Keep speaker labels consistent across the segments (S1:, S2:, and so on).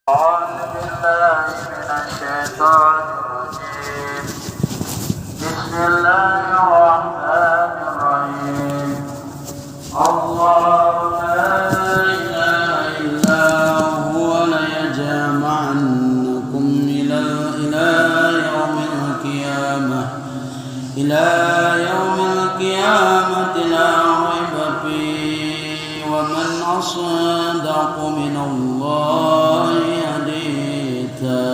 S1: أعوذ بالله من الشيطان الرجيم. بسم الله الرحمن الرحيم. الله لا إله إلا هو ليجمعنكم إلى يوم القيامة لا ريب فيه ومن أصدق من الله حديثا.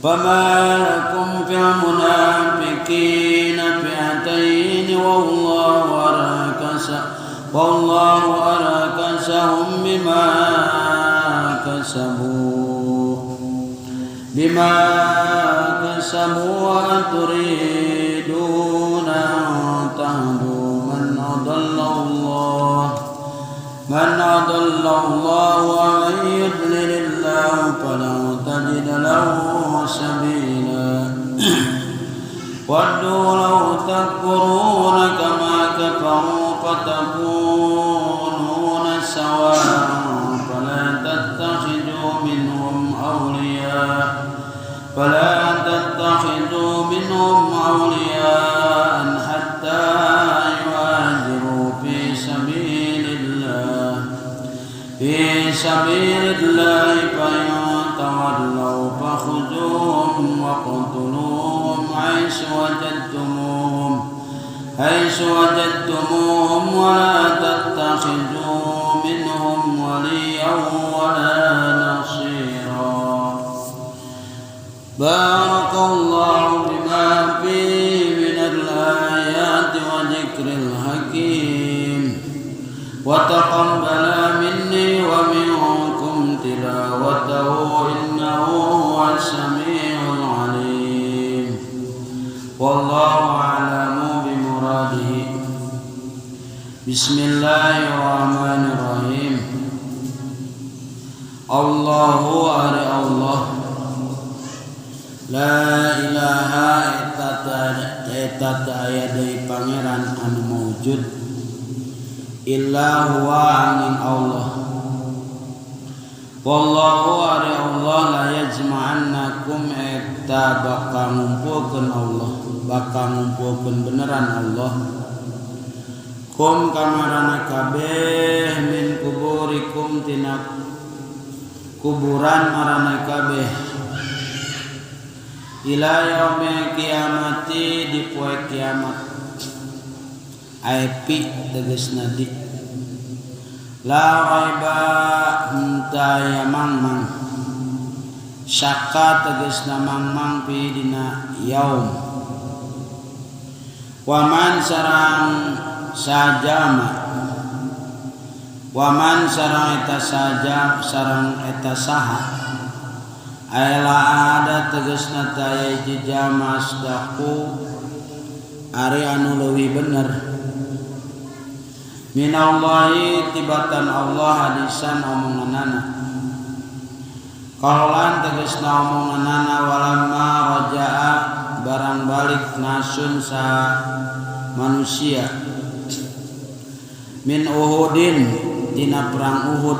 S1: فما لكم في المنافقين فئتين والله أركسهم بما كسبوا وتريدون أن تهدوا من أضل الله ومن يضلل الله فلن تجد له سبيلا. ودوا لو تكفرون كما كفروا فتكونون سواء فلا تتخذوا منهم أولياء حتى يهاجروا في سبيل الله فإن تولوا فخذوهم وقتلوهم حيث وجدتموهم ولا تتخذوا منهم وليا ولا نصيرا. بارك الله بما فيه من الآيات وذكر الحكيم وتقبل مني ومنكم تلاوته إنه هو السميع العليم. والله أعلم بمراده. بسم الله الرحمن الرحيم. الله ari Allah la ilaha eta aya deui pangeran anu maujud illa huwa angin Allah. Wallahu ari Allah la yajma'annakum eta bakal ngumpulkeun beneran Allah kum kamarana kabeh min kuburikum tina kuburan marana kabeh ila yaumil kiamati di poe kiamat. Aipi tegasna di la raiba hentaya mangmang syaka tegasna mangmang pi dina yaum. Waman sarang sajama waman sarang eta saja sarang eta saha aila ada tegasna taya jama asdaku ari anu leuwih bener minallahi tibatan Allah hadisan omonganana kaulan tegasna omonganana walamma raja'a barang balik nasun sa manusia min Uhudin dina perang Uhud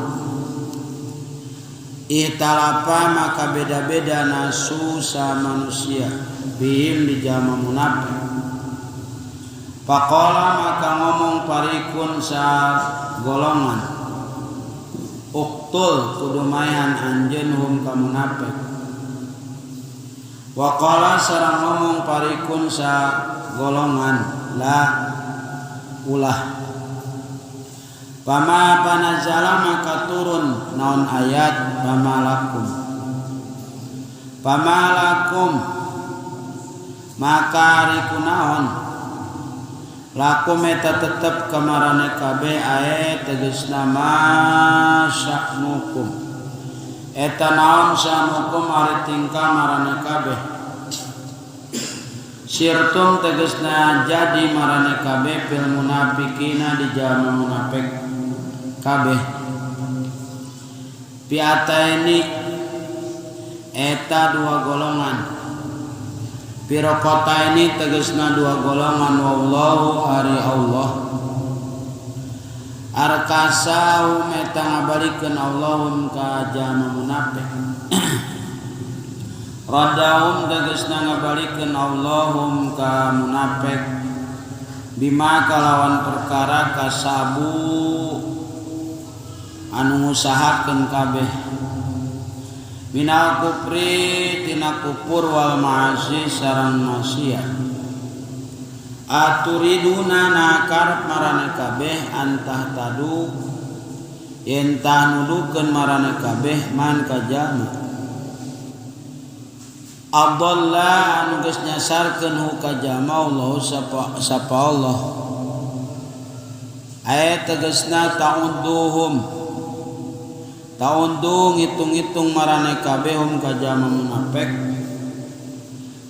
S1: ihtalafa maka beda-beda nasu sa manusia bihim di jama munafik. Faqala maka ngomong parikun sa golongan uktul kudu mayan anjeun hum ka munafik. Wa qala sareng ngomong parikun sa golongan la ulah. Pama panazala maka turun naon ayat pamalakum maka rikunaon lakum eta tetep kamarane kabeh ae tegasna ma sya'nukum eta naon sya'nukum ari tingkah marane kabeh sirtum tegasna jadi marane kabeh fil munafiqina di jama munafik kabeh piata ini eta dua golongan pirokota ini tegasna dua golongan wallahu ari Allah arkasahum eta ngabalikeun Allahum ka jalma munafik radahum tegasna ngabalikeun Allahum ka munafik bima kalawan perkara kasabu anu ngusahakeun kabeh minal kufri tina kufur wal ma'asi sareng maksiat aturiduna nakarep marane kabeh antah tadu yen tah nudukeun marane kabeh man kajalma Abdullah anu geus nyasarkeun hu kajalma Allah sapa Allah aya tegasna ta'udduhum taundung hitung-hitung marane kabeh hum kajalma munafik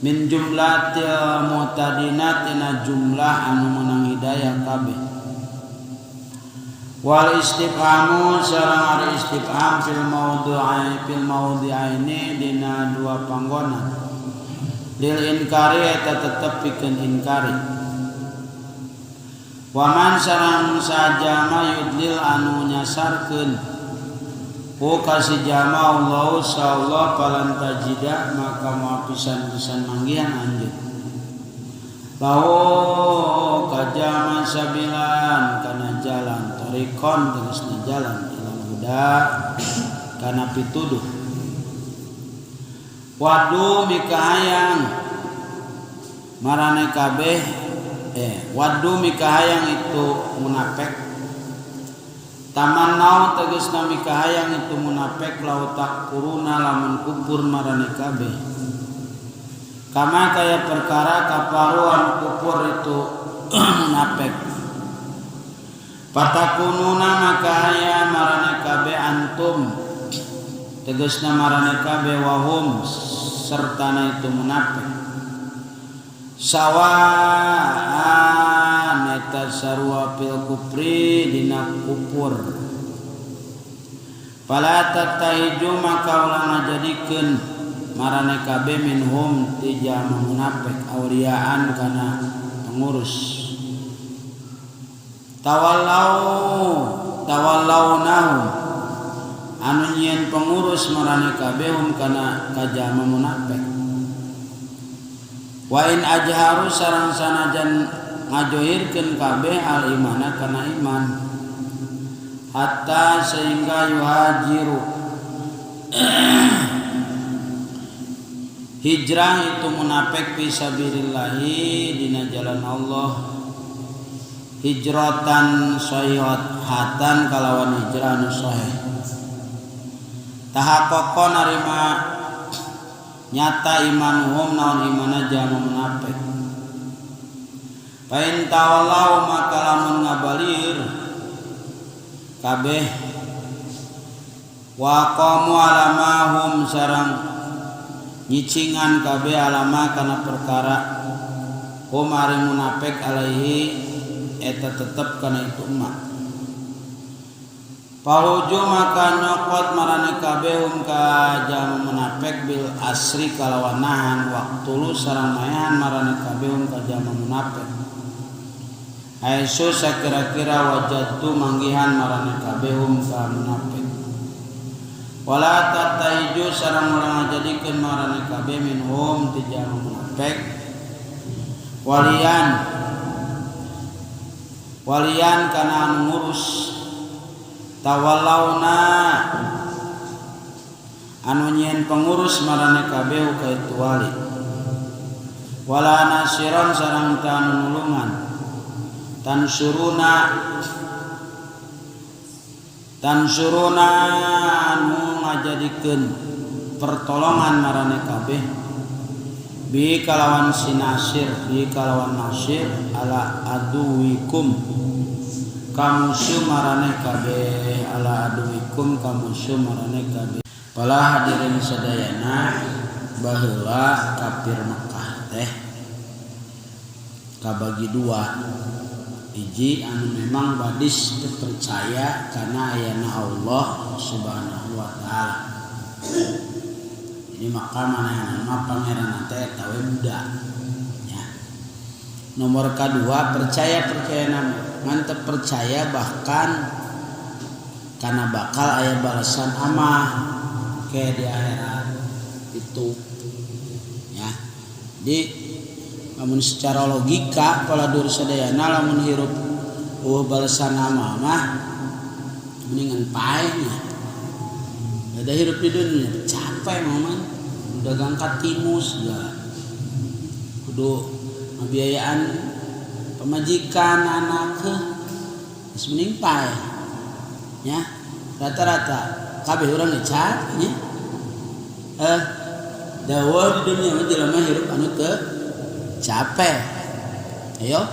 S1: min jumlatil mu'tadina tina jumlah anu menang hidayah kabeh wal istifhamu sareng ari istifham fil mawdu'aini dina dua panggonan lil inkari eta tetep pikeun inkari waman sareng sajama yudlil anu nyasarkeun kasih jama Allah insyaallah palan tajida maka mau pisan-pisan manggihan anjeun bahwa kajama sabilan kana jalan tarikon tegasna jalan ilal huda kana pituduh wadu mikahayang marane kabeh wadu mikahayang itu munafik tamannau tegasna mikahayang itu munafik lau takfuruna lamun kufur marane kabeh kama kaya perkara kafaru anu kufur itu munafik patakununa maka aya marane kabeh antum tegasna marane kabeh wahum sertana itu munafik sawaan eta sarua fil kufri dina kufur fala tatahiju maka ulah ngajadikeun marane kabeh minhum tija munafik awliyaan kana pengurus tawallawnahum anu nyieun pengurus marane kabeh hum kana kajama munafik wa in ajharu sareng sanajan ngajohirkeun kabeh al imana kana iman hatta sehingga yuhajiru hijrah itu munafik fi sabilillahi dina jalan Allah hijratan shayhatan kalawan hijrah anu sahih tahaqqaqan narima nyata imanuhum naon imana jamu munafik pain tawallahu maka lamun ngabalir kabeh wa qamu alamahum sareng nyicingan kabeh alama kana perkara hum ari munafik alaihi eta tetep kana itu emak pahuju maka nyokot marane kabeh hum ka jamu munafik bil asri kalawan nahan waktulu sareng mayan marane kabeh hum ka jamu munafik aisu sakira-kira wajadtu manggihan marane kabeh hum ka munafik wala tatahiju sareng urang ngajadikeun marane kabeh minhum ti jamu munafik walian kana anu ngurus tawallawna anu nyieun pengurus marane kabeh ka itu wali wala nasiran sareng anu nulungan tansuruna anu ngajadikeun pertolongan marane kabeh bi kalawan sinasir bi kalawan nasir ala aduwikum kamusuh marane kabeh ala aduwikum kamusuh marane kabeh pala hadirin sadayana baheula kafir Mekah teh kabagi dua hiji anu memang badis percaya karena ayana Allah Subhanahu wa taala ini maka manehna pangeran teh tawe budak ya. Nomor kedua percaya ngan percaya bahkan karena bakal aya balasan amal kayak di akhirat itu ya. Jadi namun secara logika kalau dur sadayana lamun hirup balasan amal mah mendingan paenya. Ada hirup di dunia capek momen udah gangkat timus segala kudu biayaan pemajikan anak geus mending pae ya. Rata-rata kabeh urang ngecap nya dawa di dunia mah jelema hirup anu teu capek. Ayo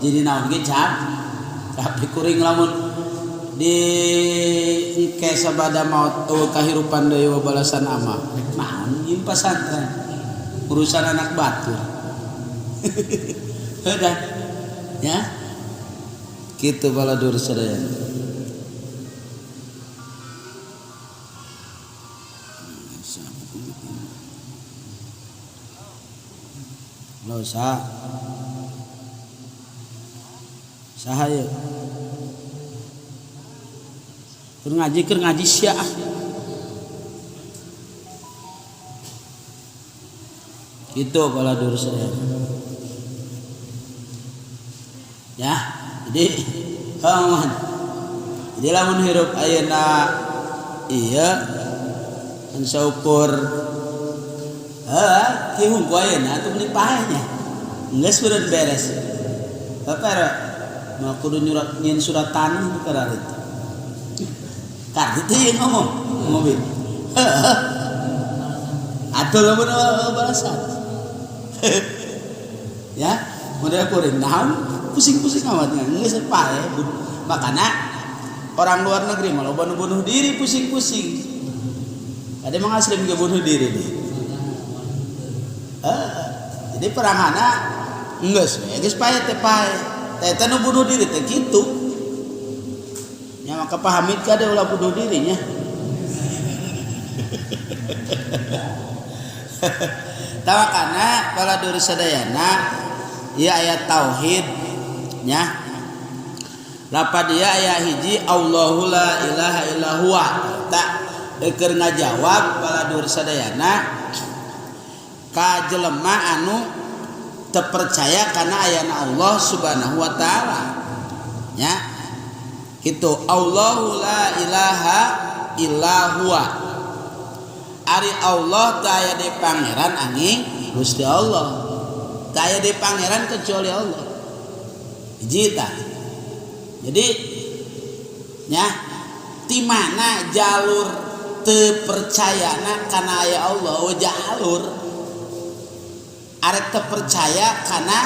S1: jadi naon ge capek kuring lamun di engke sabada maut kahirupan deui balasan amal rek naon ieu pasantren urusan anak batur. Udah ya kitu baladur sadayana. Lo sahaya keur ngaji sia gitu kalau dulu saya ya. Jadi jadi lamun hirup ayeuna iya kan saukur kihung ku ayeuna atuh mending pahanya geus beureun beres papara mah kudu nyieun surat tanah keur ari kartu yang ngomong mobil atau lamun balasan ya model kuring naon pusing-pusing amatnya geus pae. Makana orang luar negeri malah bunuh diri pusing-pusing. Ada mang asli ge bunuh diri nih. Jadi perangana geus pae teh pae. Teh nu bunuh diri teh kitu. Ya maka pahamit kade ulah bunuh dirinya. Tawakana pala duri sadayana ieu aya tauhid nya. Lapad ieu aya hiji Allahu la ilaha illa huwa. Tak keur ngajawab pala duri sadayana ka jelema anu teu percaya kana ayana Allah Subhanahu wa taala. Ya. Kitu Allahu la ilaha illa huwa. Ari Allah teu aya di pangeran angin Gusti Allah. Teu aya di pangeran kecuali Allah. Hiji tah. Jadi nya ti mana jalur teu percayana kana aya Allah jalur arek teu percaya kana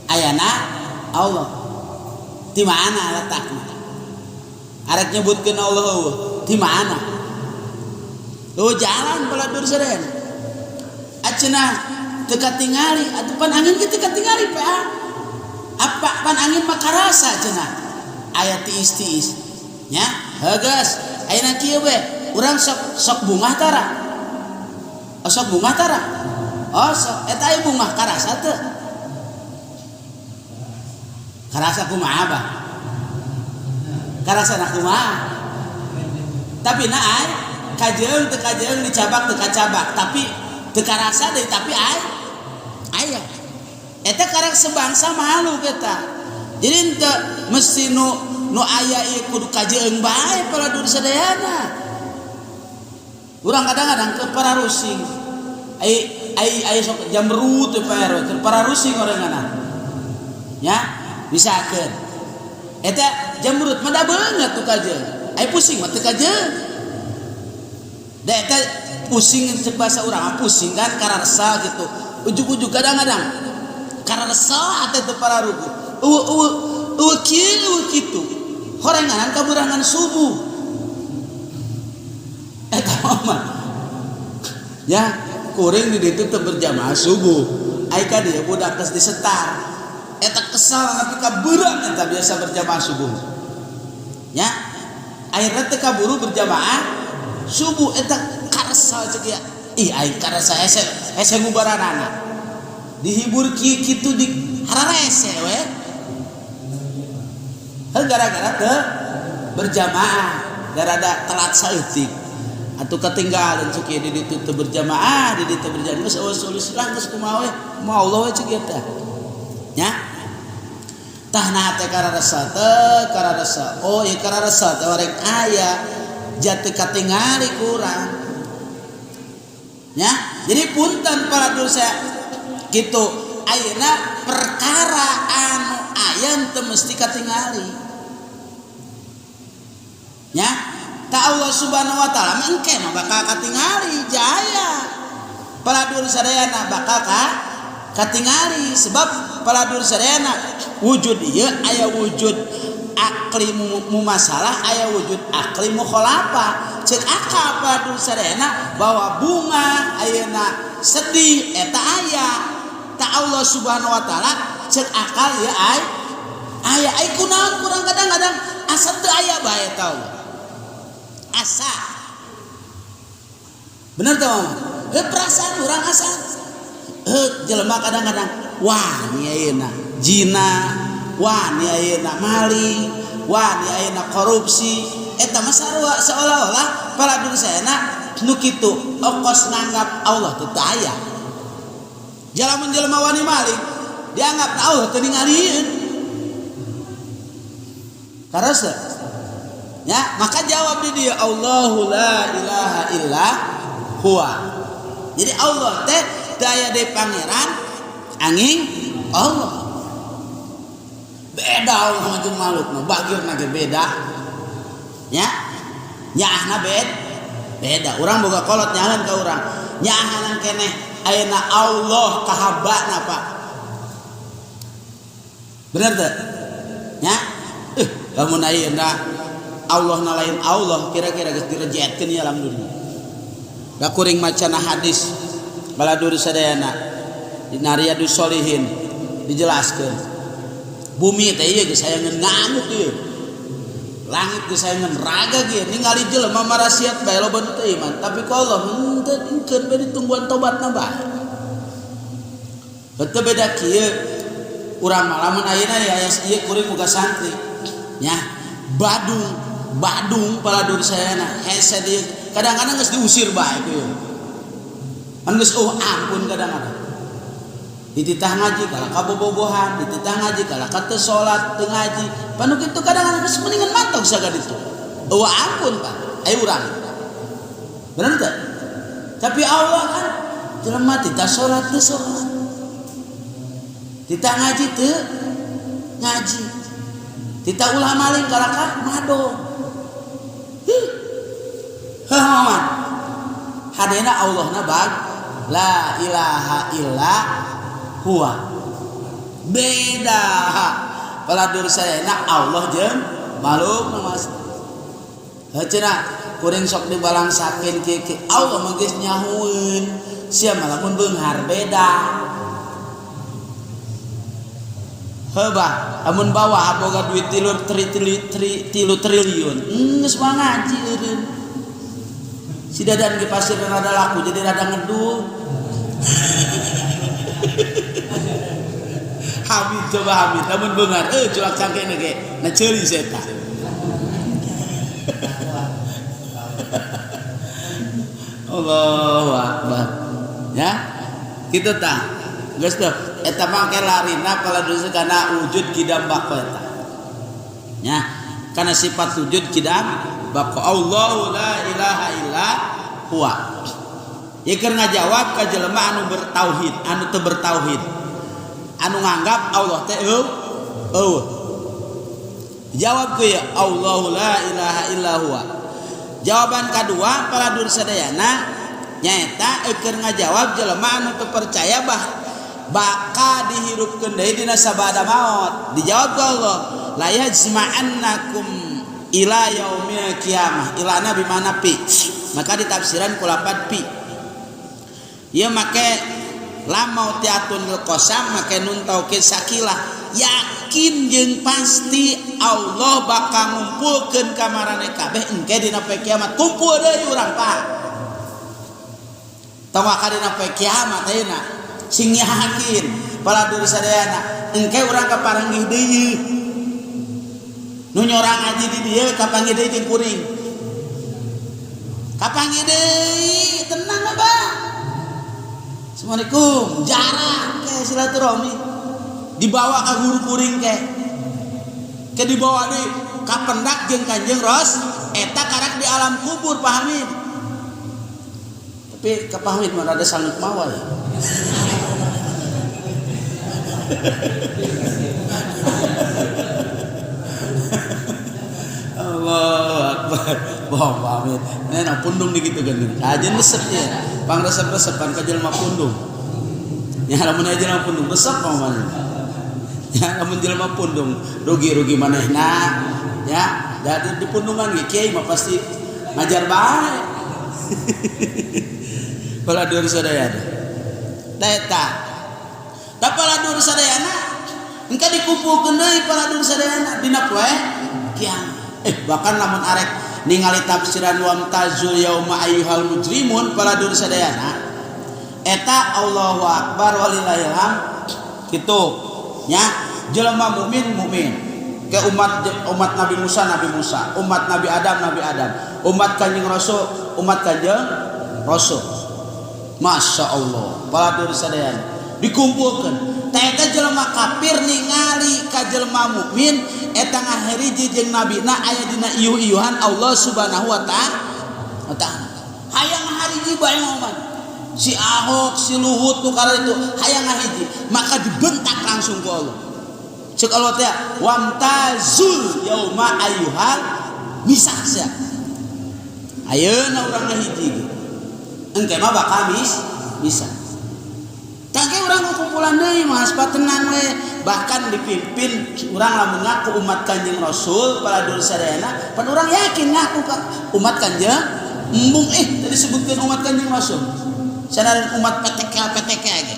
S1: ayana Allah. Di mana letakna? Arek nyebutkeun Allah di mana? Jalan bala dur sadayana. Acenah teu katingali atuh pan angin teu katingali pa. Apa pan angin mah karasa cenah. Aya tiis-tiis. Nya, heugeus ayeuna kieu we urang sok bungah tara. Sok bungah tara. Sok eta aya bungah karasa teu? Karasa kumaha bah? Karasa kumaha? Tapi na ai kajeung teu kajeung dicabak teu kacabak, tapi teu karasa deui tapi aya. Eta karek sebangsa makhluk eta. Jadi henteu mesti nu aya ieu kudu kajeung bae pala dur sadayana. Urang kadang-kadang ke pararusing. Ai sok jamrut teh paer teh pararusing oranganna. Ya, misalkeun eta jamrut mah da beungeut tu kajeung. Ai pusing mah teu kajeung. Da eta pusing ceuk basa urang pusing kan kararsa gitu. Ujug-ujug kadang-kadang kararsa ate teu pararugu. Eueuh kitu. Horenganan kaburangan subuh. Eta mah ya kuring di ditu teu berjamaah subuh. Ai ka dieu budak geus disetar. Eta kesal nepi ka beurang eta biasa berjamaah subuh. Ya. Akhirna teu kaburu berjamaah subuh eta karesal ceuk ya. Ih aing karasa hese ngubaranana. Dihibur kitu di hararese we. Gara-gara teu berjamaah darada telat saeutik atuh ketinggalan ceuk di ditu teu berjamaah di ditu berjamaah geus eueuh lah geus kumaha we moal Allah we ceuk eta nya tah na teh kararesa oh ieu kararesa teh orek aya jatuh katingali kurang nya jadi punten para dosa gitu ayeuna perkara anu aya teu mesti katingali nya ta Allah Subhanahu wa taala engke mah bakal katingali jaya paladur sadayana bakal katingali sebab paladur sadayana wujud ieu aya wujud akli mumasalah aya wujud akli mukhalafah ceuk akal paladur sadayana bahwa bunga ayeuna sedih eta aya ta Allah Subhanahu wa taala ceuk akal ieu aya kunaon kurang kadang-kadang asa teu aya bae tau asa bener tau perasaan orang asa jelema kadang-kadang wah ni ayeuna zina wah ni ayeuna maling wah ni ayeuna korupsi eta mah sarua seolah-olah para dosana nu kitu okos nganggap Allah teu aya jalamun jelema wani maling dianggap Allah teu ningalieun karasa ya maka jawab di dia Allahu la ilaha illa huwa jadi Allah teh daya de pangeran angin Allah beda Allah jeung makhlukna bagirna ge beda nya nyaahna beda urang boga kolot nyahan ka urang nyaahan keneh ayeuna Allah kahabana Pak bener teh nya lamun ayeuna Allah nalain Allah kira-kira geus direjetkeun ya alhamdulillah da kuring macana hadis baladur sadayana dina Riyadus Shalihin dijelaskeun bumi teh ieu geus aya ngamuk ieu langit geus aya raga ge ningali jelema marasiat bae loba nu teu iman tapi ku Allah henteu engkeun bae ditungguan tobatna bae teu beda kieu urang mah lamun ayeuna aya ieu kuring boga santri nya Badung paladur sayana hese dia kadang-kadang geus diusir bae kieu. An geus ampun kadang-kadang. Dititah ngaji kala kabobogohan, dititah ngaji kala teu salat teu ngaji. Panu kitu kadang-kadang geus mendingan mantog saga ditu. Ampun Pak, aya urang. Bener teu? Tapi Allah kan jelema titah salat teu salat. Titah ngaji teu ngaji. Titah ulah maling kala mado. Haman hadena Allah na bag la ilaha illa huwa beda paladur sayana Allah jeung makhluk mas cenah kuring sok dibalangsakeun kieu Allah mah geus nyahueun sia mah lamun beunghar beda heuba amun bawa boga duit 3 triliun geus mah ngaji eureun si dadan di pasir rada laku jadi rada ngedul Hamid coba Hamid namun beungar cuak cangkene ge na ceuli eta Allahu akbar ya kitu tah geus teh eta mah ke larina paladosa kana wujud kidam bako eta nya kana sifat wujud kidam bako Allahu la ilaha illa huwa ieu keur ngajawab ka jelema anu bertauhid anu teu bertauhid anu nganggap Allah teh eueuh jawab ke ya Allahu la ilaha illa huwa jawaban kadua paladur sadayana nyaeta keur ngajawab jelema anu teu percaya bakal dihirupkeun deui dina sabada maut dijawab ku Allah la yajma'annakum ila yaumil qiyamah ilana bimana pi maka ditafsiran ku lapat pi ieu make lam mautiatun lil qasam make nun taukid sakilah yakin jeung pasti Allah bakal ngumpulkeun ka marane kabeh engke dina poe kiamat kumpul deui urang Pak tong ka dina poe kiamat ayeuna sing yakin paladur sadayana engke urang kaparanggih deui nu nyorang ngaji di dieu kapanggih deui jeung kuring kapanggih deui tenang Abah. Assalamualaikum jarak ke silaturahmi dibawa ka guru kuring ke dibawa deui ka pendak jeung Kanjeng Ros eta karak di alam kubur Pak Hamid. Tapi ka Pak Hamid mah rada sanggup mawa ya. Allahu Akbar. Wah, Pak Hamid. Nah, pundung dikitu kan. Aja resep ya. Pang resep-resepan ka jelema pundung. Ya lamun aja jelema pundung resep pamane. Ya lamun jelema pundung rugi-rugi manehna. Ya, jadi di pundungan ge kiai mah pasti ngajar bae. Paladur sadayana. Da eta. Da paladur sadayana engka dikumpulkeun deui paladur sadayana dina poe kiamat. Bahkan lamun arek ningali tafsiran wamtazul yauma ayyuhal mujrimun paladur sadayana eta Allahu Akbar walillahil hamd kitu nya jelema mukmin ke umat Nabi Musa, umat Nabi Adam, umat Kanjeng Rasul, Masya Allah paladur sadayana dikumpulkan eta jelema kafir ningali ka jelema mukmin eta ngahiriji jeung nabina aya dina ieuh-ieuhan Allah Subhanahu wa taala. Hayang ngahariji bae ngomong. Si Ahok, si Luhut nu kala itu hayang ngahiji, maka dibentak langsung ku Allah. Ceuk Allah teh wamtazul yauma ayyuhal misaksa. Ayeuna urang ngahiji. Engke mah bakal bisa. Tangke urang kumpulan deui Mas patenang we bahkan dipimpin urang lamun ngaku umat Kanjeng Rasul paladur sadayana pan urang yakin ngaku ka umat Kanjeng embung tadi disebutkeun umat Kanjeng Rasul sanaran umat PTK ge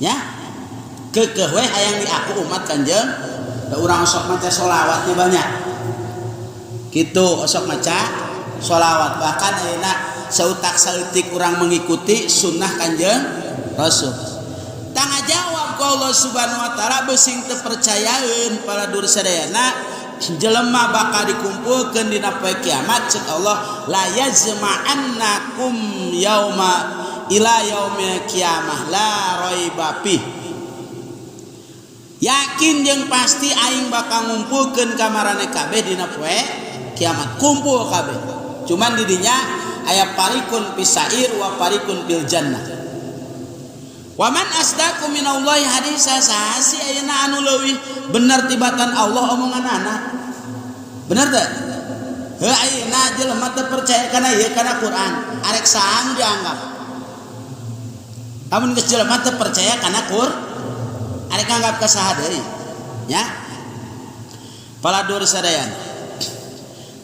S1: nya keukeuh we hayang diaku umat Kanjeng da urang sok maca sholawatnya banyak kitu sok maca sholawat bahkan ayeuna sautak saeutik urang mengikuti sunnah Kanjeng Rasul. Tangga jawab ku Allah Subhanahu wa taala beusing teu percayaeun paladur sadayana jelema bakal dikumpulkeun dina poe kiamat ceuk Allah la yazma'annakum yauma ila yaumil kiamah la raiba fi. Yakin jeung pasti aing bakal ngumpulkeun ka marane kabeh dina poe kiamat kumpul kabeh. Cuman di dinya aya parikun pisair wa parikun bil jannah. Waman asdaqu minallahi hadisa sahasi ayeuna anu leuwih bener tibatan Allah omonganana. Bener teh? Heuh ayeuna jelema teu percaya kana ieu kana Quran, arek saha dianggap. Lamun geus jelema teu percaya kana Quran, arek anggap ka saha deui? Nya. Paladur sadayana.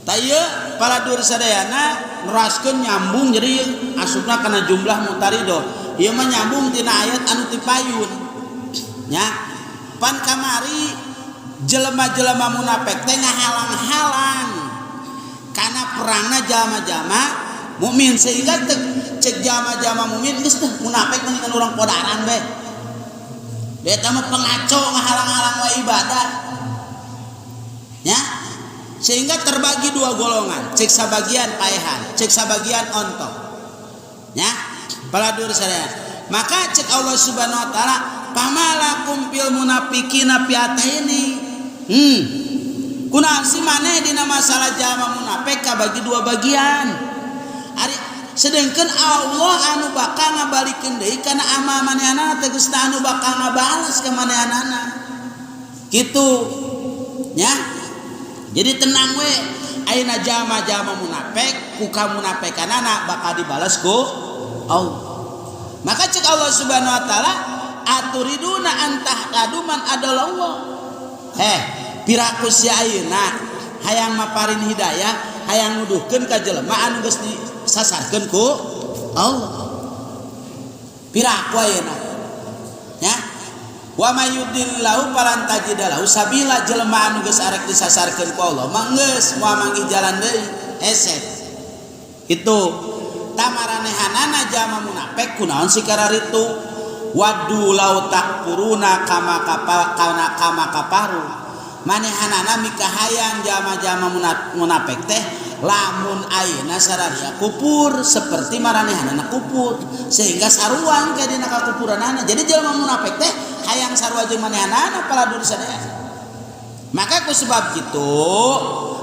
S1: Tayeu paladur sadayana neraskeun nyambung jadi asupna kana jumlah mutarido. Ieu mah nyambung tina ayat anu tipayun nya pan kamari jelema-jelema munafik teh ngahalang-halang kana perangna jalma-jalma mukmin sehingga cek jalma-jalma mukmin geus teh munafik mendingan urang podaran we eta mah pengaco ngahalang-halang we ibadah nya sehingga terbagi dua golongan cek sabagian paehan cek sabagian ontok nya paladur sadaya maka cek Allah Subhanahu wa taala pamalakum fil munafiqina fi ataini kunaon si maneh dina masalah jalma munafik kabagi dua bagian ari sedengkeun Allah anu bakal ngabalikeun deui kana amal manehanana teh geus anu bakal ngabales ka manehanana kitu nya jadi tenang we ayeuna jalma-jalma munafik ku kamunafikanana bakal dibales ku Allah. Maka cek Allah Subhanahu wa taala aturiduna antahtadu man adallallah. Pirakus ya ayeuna hayang maparin hidayah, hayang nuduhkeun ka jelema anu geus disasarkeun ku Allah. Piraku ayeuna. Ya. Wa may yudillahu falan tajidalahu sabila jelema anu geus arek disasarkeun ku Allah mah geus moal manggih jalan deui eset. Itu tamaranehanana jalma munafik kunaon sikara ritu waddu law takfuruna kama kafaru manehanana mikahayang jama-jama munafik teh lamun ayeuna sararia kupur seperti maranehanana kupur sehingga saruan ka dina kakupuranana. Jadi jelema munafik teh hayang sarua jeung manehanana paladur sadaya. Maka ku sebab kitu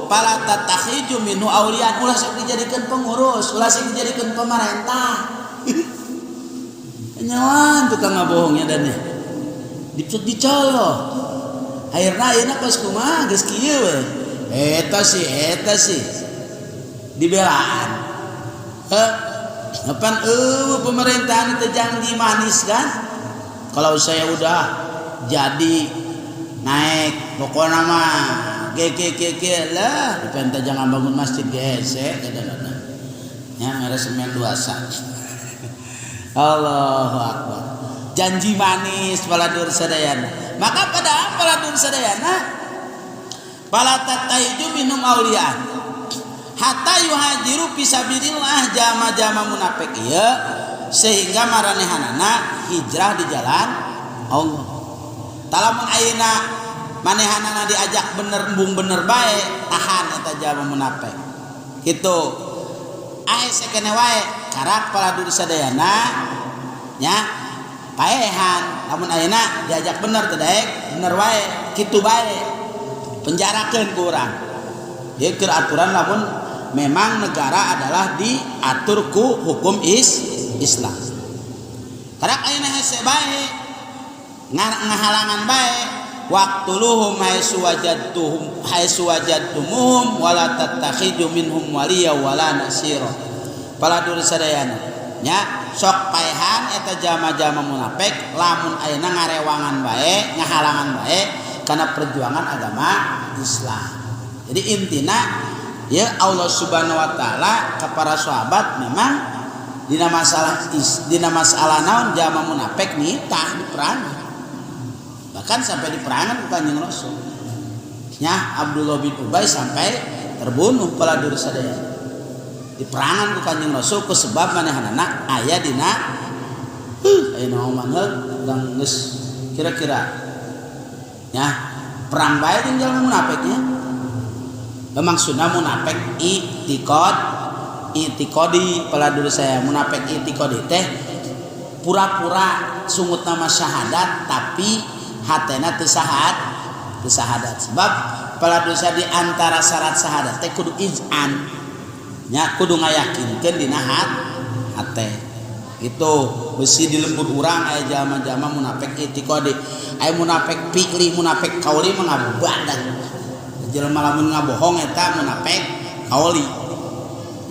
S1: pala tatakhiju minhu auliyan ulah sok dijadikeun pengurus, ulah sok dijadikeun pemerintah. Nyawan tukang ngabohongnya dan dicoloh. Akhirna ayeuna kos kumaha geus kieu we. Eta sih dibelaan. Kapan pemerintahan itu janji manis kan? Kalau saya udah jadi naik pokoknya mah ge lah dipenta jangan bangun masjid gesek kadang-kadang. Ya mere semen 21. Allahu Akbar. Janji manis paladur sadayana. Maka pada paladur sadayana pala tatahiju minum auliya hatta yuhajiru fisabilillah jama-jama munafik ieu sehingga maranehanana hijrah di jalan Allah. Talamun ayeuna manehanana diajak bener embung bener bae tahan eta jama munafik. Kitu. Aya sakene wae karak paladur sadayana nya paehan lamun ayeuna diajak bener teh daek bener wae kitu bae penjarakeun ku urang. Ieu keur aturan lamun memang negara adalah diatur ku hukum Islam. Karak ayeuna hese bae ngahalangan bae waqtuluhum haitsu wajadtumuhum wala tattakhidhu minhum waliya wala nasira. Paladur sadayana nya sok paehan eta jama-jama munafik lamun ayeuna ngarewangan bae ngahalangan bae kana perjuangan agama Islam. Jadi intina ya Allah Subhanahu wa taala ka para sahabat memang dina masalah naon jama munafik nitah diperangan. Bahkan sampai diperangan ku Kanjeng Rasul. Nya Abdullah bin Ubay sampai terbunuh paladur sadaya. Diperangan ku Kanjeng Rasul ku sebab manehanana aya dina ayeuna mangheul urang geus kira-kira nya perang bae jeung jalma munafiknya. Maksudna munafik itikodi paladur saya munafik itikodi teh pura-pura sungut nama syahadat tapi hatena teu sahadat sebab paladur saya di antara syarat syahadat teh kudu izan nya kudu ngayakinkeun dina hate itu besi dilembut urang aya jama-jama munafik itikodi aya munafik fikri munafik qauli mengabadan jelema lamun ngabohong eta munafik qauli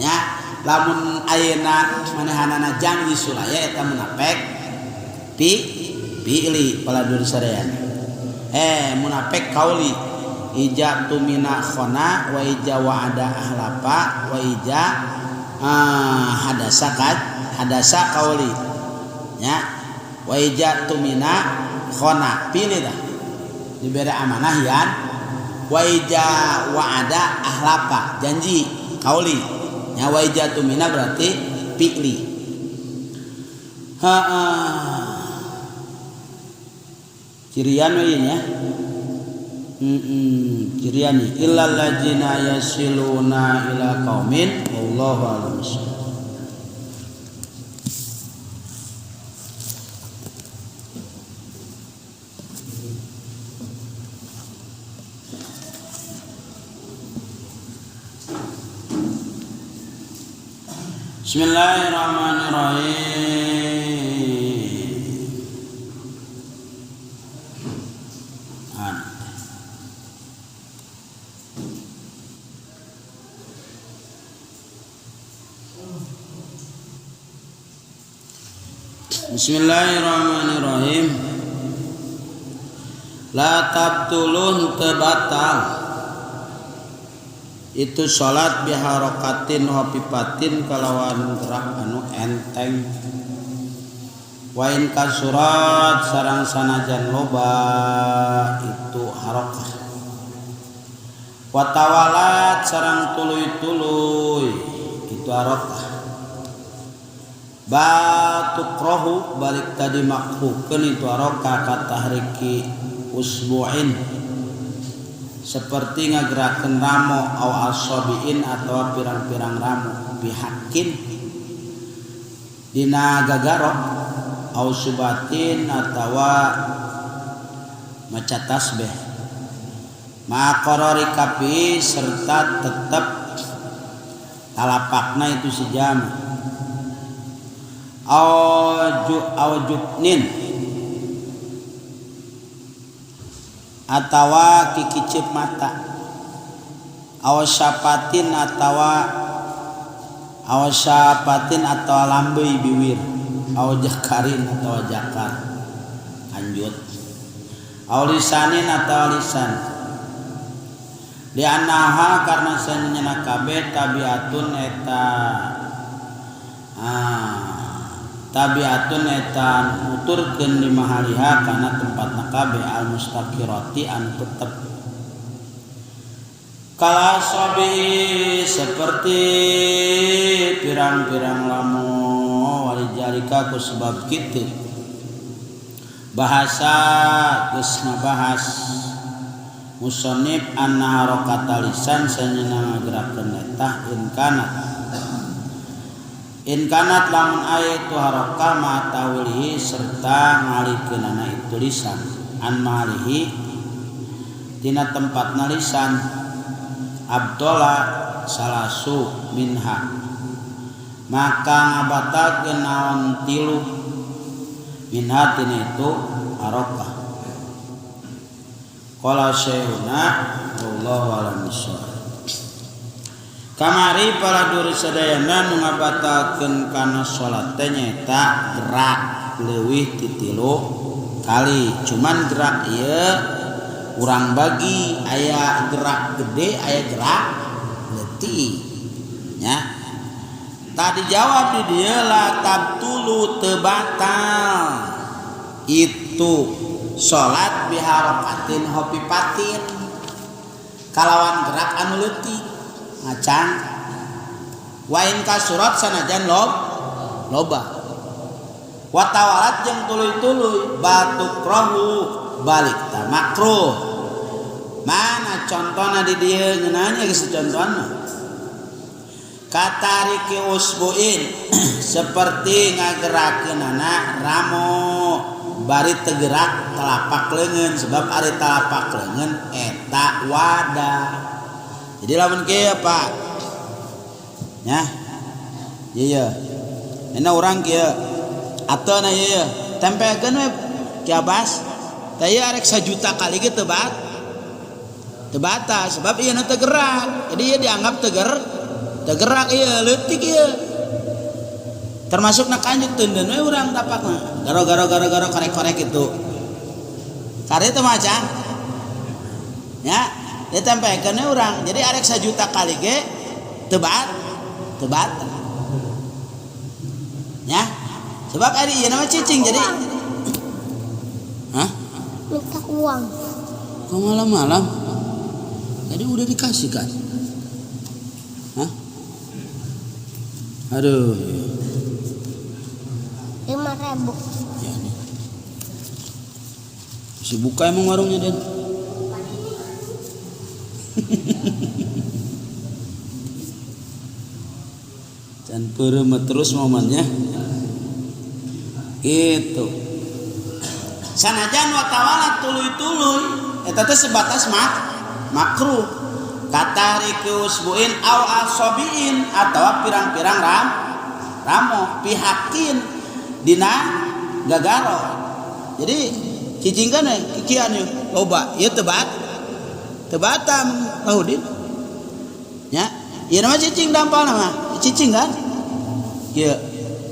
S1: nya lamun ayeuna manehanana janji sulaya eta munafik fi'li paladur sadayana munafik qauli ija tumina khona wa ija wa'ada ahlafa wa ija hadasa qauli nya wa ija tumina khona pilih dah diberi amanah yan wa ija wa'ada ahlafa janji qauli nya wa ija tumina berarti fi'li cirian we nya cirian illal ladzina yasiluna ila qaumin wallahu a'lam. Bismillahirrahmanirrahim. Bismillahirrahmanirrahim. La tabtulun tebatal itu salat biharokatin wapipatin kalawan gerak anu enteng wain kasurat sarang sanajan loba itu harokah watawalat sarang tuluy-tuluy itu harokah batukrohu balik tadi makruhkeun itu harokah katahriki usbu'in seperti ngagerakeun ramo au asabiin atawa pirang-pirang ramo bihakin dina gagaro au subatin atawa maca tasbih maqarari kapi serta tetep talapakna itu si jami au jubnin atawa kikicip mata awasapatin atawa lambei biwir awjakarin atawa jakar lanjut awlisanin atawa lisan lianaha karena sannyana kabeh tabiatun eta nuturkeun di mahaliha kana tempatna kabeh al mustaqirati anu tetep kala sabi seperti pirang-pirang lamu walijarika ku sebab kitu bahasa geus ngabahas musannif anna harokata lisan sanyeuna ngagerakeun eta in kanat lamun aya itu harokah ma tawlihi serta ngalikeunana itu lisan an malihi tina tempatna lisan abdola salasu minha maka ngabatakeun naon tilu minha tina itu harokah qala syekhuna wallahu a'lam bishawab. Kamari para duri sadayana nu ngabatakeun kana salat teh nyaeta gerak leuwih ti 3 kali. Cuman gerak ieu urang bagi aya gerak gede aya gerak leutik nya. Tadi jawab di dieu la tabtulu teu batal itu salat biharakatin hopipatin kalawan gerak anu leutik macan wain kasurat sanajan loba watawalat jeung tuluy-tuluy batuk rohu balik ta makruh mana contohna di dieu ngeunaan geus contohna katariki usbuin seperti ngagerakeunana ramo bari tegerak telapak leungeun sebab ari telapak leungeun eta wadah. Jadi lamun kieu Pak. Nya. Ieu. Ena urang kieu. Ateuna ieu. Tempelkeun we kiabas. Teh ieu arek 1 juta kali ge teu batas sebab ieu teu gerak. Jadi ieu dianggap teu gerak ieu leutik ieu. Termasuk na kanjuk teundeun we urang tapakna. Garo korek-korek itu. Kare teu macan. Ya. Ditempelkeun we urang. Jadi arek 1 juta kali ge teu batal. Ya. Sebab ari ieu nama cicing jadi. Hah?
S2: Minta uang.
S1: Kok malam-malam? Tadi udah dikasih kan? Hah? Aduh.
S2: 5.000.
S1: Ya nih. Masih buka emang warungnya Den? Dan peremet terus momennya itu sanajan watawalat tuluy-tuluy eta teh sebatas makruh katariki usbuin au asabiin atawa pirang-pirang ramo pihakin dina gagaro. Jadi cicingkeun we kikian yeuh loba ieu teu batam Lahudin nya ieu nama cicing dampalna mah cicing kan kieu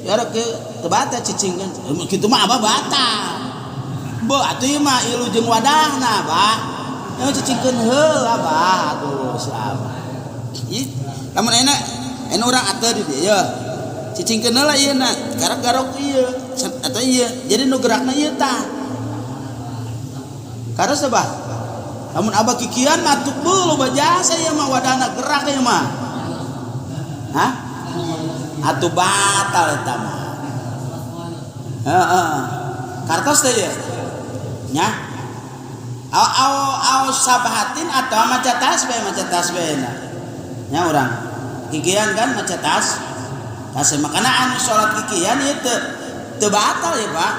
S1: ya rek teu bata cicing kan kitu mah abah batal beuh atuh ieu mah ilu jeung wadahna bah nya cicingkeun heula bah atuh Islam ieu lamun enak urang ateu di dieu cicingkeun heula ieu na garok-garok ieu atawa ieu jadi nu gerakna ieu tah karos bah lamun abah kikian matuk beuh loba jasa ieu mah wadahna gerak ieu mah. Hah? Atuh batal eta mah. Heeh. Kartos teh ieu. Nya. Au sabahatin atau maca tasbih nya urang kikian kan maca tasbih makana anu salat kikian ieu teu batal ya Pak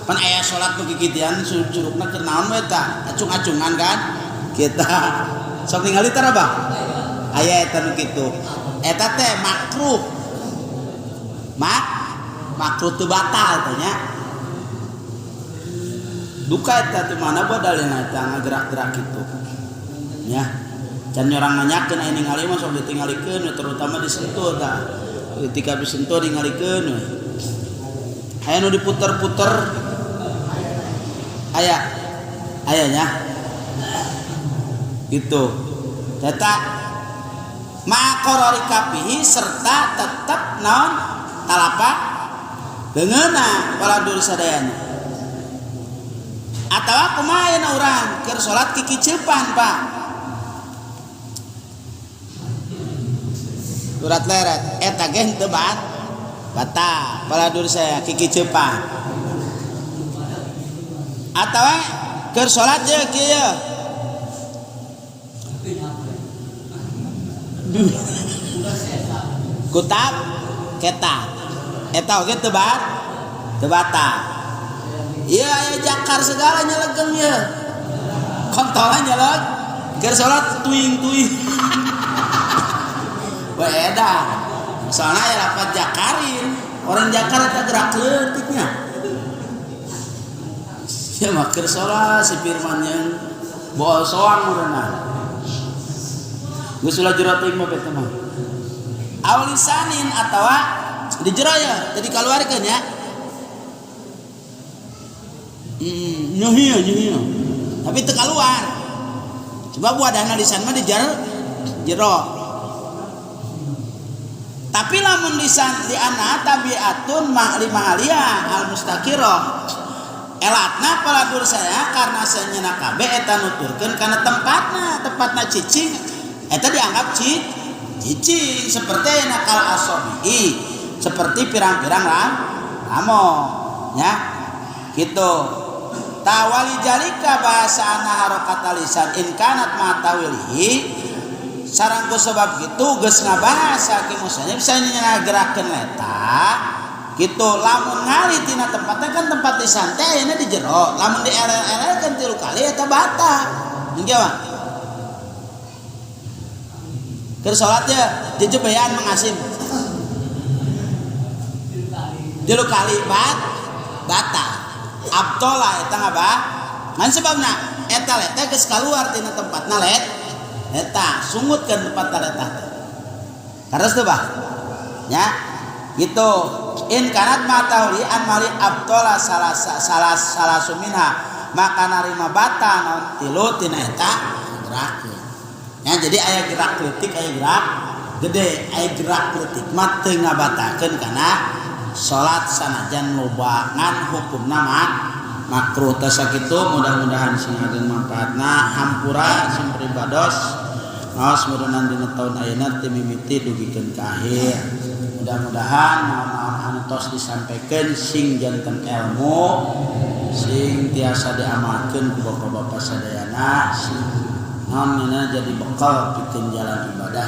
S1: pan aya salat nu kikian curugna keur naon we eta acung-acungan kan kita sok ningali tara Bah aya eta nu kitu eta teh makruh teu batal teh nya duka eta teh mana badalina eta ngagerak-gerak kitu nya can orang nanyakeun aya ningali mah sok ditingalikeun terutama disentuh tah ketika disentuh ningalikeun we aya nu diputer-puter aya gitu eta maqarari kapihi serta tetep naon talapak beungeuna baladur sadayana atawa kumaha ayeuna urang keur salat kikiceupan Pak surat leret eta ge teu batal baladur saya kikiceupan atawa keur salat je kieu kutab keta eta oge teu batal ieu aya jakar segala nyelegeng ieu kontolan nyeleg keur salat tuing-tuing we edan soalna aya lapat jakarin orang jakar eta gerak leutiknya ya mah keur salat si firman yang bawa soang urang geus ulah jero teuing mah beta mah aulisanin atawa di jero ya jadi kaluarkeun ya nyohio tapi teu kaluar coba buadana lisan mah di jero tapi lamun lisan di ana tabiatun lima aliyah al mustaqirah elatna paladur saya karena senyana kabeh eta nuturkeun kana tempatna cicing eta dianggap cicing seperti nakal asobi seperti pirang-pirang ramo nya gitu tawali jalika bahasa ana harokat lisan in kanat matawilihi sareng ku sebab kitu geus ngabahasa ki musanya bisa nyagerakeun eta kitu lamun ngali tina tempatna kan tempat lisan teh ayeuna di jero lamun di RL-kan 3 kali eta batal engge mah keur salat je jejebean mengasim 3 kali batal abtola eta ngabah ngan sebabna eta leta geus kaluar tina tempatna eta sungutkeun tempat eta kares teu Bah nya gitu in kanat matahuli an mali abtola salah suminha maka narima batal naon tilu tina eta gerakeun nya jadi aya gerak leutik aya gerak gede aya gerak leutik mah teu ngabatalkeun kana salat sanajan lobangan hukumna makruh teh sakitu mudah-mudahan sing adeun manfaatna hampura sing pribados ngaos mudahan dina taun ayeuna teu mimiti dugikeun ka akhir mudah-mudahan naon-naon anu tos disampaikeun sing janten ilmu sing tiasa diamalkeun ku bapak-bapak sadayana sing naon jadi bekal pikeun jalan ibadah